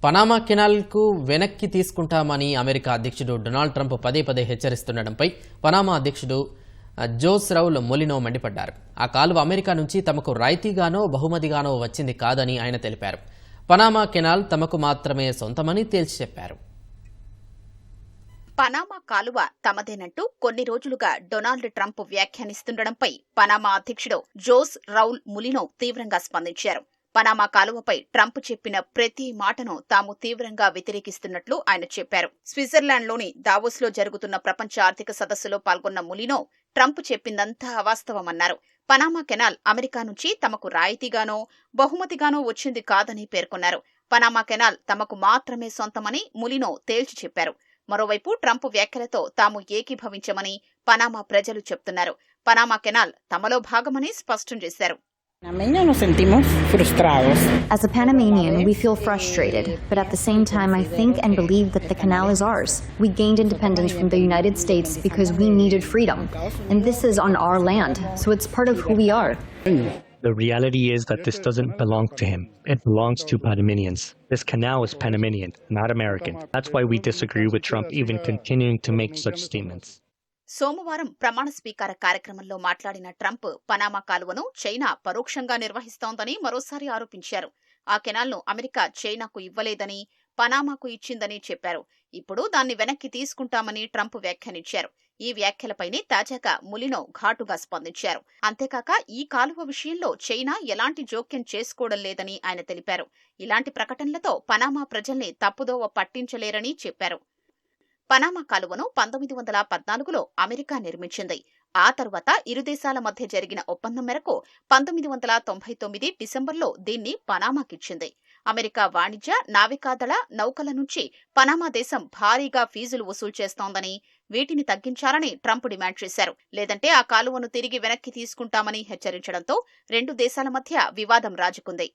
Panama కెనాల్కు వెనక్కి తీసుకుంటామని America అధ్యక్షుడు డొనాల్డ్ ట్రంప్ పదే పదే హెచ్చరిస్తుండటంపై పనామా అధ్యక్షుడు జోస్ రౌల్ మొలినో మండిపడ్డారు. ఆ కాలువ అమెరికా నుంచి తమకు రాయితీగానో బహుమతిగానో వచ్చింది కాదని ఆయన తెలిపారు. పనామా కెనాల్ తమకు మాత్రమే సొంతమని తేల్చి చెప్పారు. పనామా కాలువ తమదేనంటూ కొన్ని రోజులుగా డొనాల్డ్ ట్రంప్ వ్యాఖ్యానిస్తుండటంపై పనామా అధ్యక్షుడు జోస్ రౌల్ మొలినో తీవ్రంగా స్పందించారు. పనామా కాలువపై ట్రంప్ చెప్పిన ప్రతి మాటను తాము తీవ్రంగా వ్యతిరేకిస్తున్నట్లు ఆయన చెప్పారు. స్విట్జర్లాండ్లోని దావోస్లో జరుగుతున్న ప్రపంచ ఆర్థిక సదస్సులో పాల్గొన్న మొలినో ట్రంప్ చెప్పిందంతా అవాస్తవమన్నారు. పనామా కెనాల్ అమెరికా నుంచి తమకు రాయితీగానో బహుమతిగానో వచ్చింది కాదని పేర్కొన్నారు. పనామా కెనాల్ తమకు మాత్రమే సొంతమని మొలినో తేల్చి చెప్పారు. మరోవైపు ట్రంప్ వ్యాఖ్యలతో తాము ఏకీభవించమని పనామా ప్రజలు చెప్తున్నారు. పనామా కెనాల్ తమలో భాగమని స్పష్టం చేశారు. As a Panamanian, we feel frustrated, but at the same time, I think and believe that the canal is ours. We gained independence from the United States because we needed freedom, and this is on our land, so it's part of who we are. The reality is that this doesn't belong to him. It belongs to Panamanians. This canal is Panamanian, not American. That's why we disagree with Trump even continuing to make such statements. సోమవారం ప్రమాణ స్వీకార కార్యక్రమంలో మాట్లాడిన Trump Panama కాలువను China పరోక్షంగా నిర్వహిస్తోందని మరోసారి ఆరోపించారు. ఆ కెనాల్ను America చైనాకు ఇవ్వలేదని, పనామాకు ఇచ్చిందని చెప్పారు. ఇప్పుడు దాన్ని వెనక్కి తీసుకుంటామని ట్రంప్ వ్యాఖ్యానించారు. ఈ వ్యాఖ్యలపైనే తాజాగా మొలినో ఘాటుగా స్పందించారు. అంతేకాక ఈ కాలువ విషయంలో చైనా ఎలాంటి జోక్యం చేసుకోవడం లేదని ఆయన తెలిపారు. ఇలాంటి ప్రకటనలతో పనామా ప్రజల్ని తప్పుదోవ పట్టించలేరని చెప్పారు. పనామా కాలువను 1914లో అమెరికా నిర్మించింది. ఆ తర్వాత ఇరు దేశాల మధ్య జరిగిన ఒప్పందం మేరకు 1999 డిసెంబర్లో దీన్ని పనామాకిచ్చింది. అమెరికా వాణిజ్య, నావికాదళ నౌకల నుంచి పనామా దేశం భారీగా ఫీజులు వసూలు చేస్తోందని, వీటిని తగ్గించాలని ట్రంప్ డిమాండ్ చేశారు. లేదంటే ఆ కాలువను తిరిగి వెనక్కి తీసుకుంటామని హెచ్చరించడంతో రెండు దేశాల మధ్య వివాదం రాజుకుంది.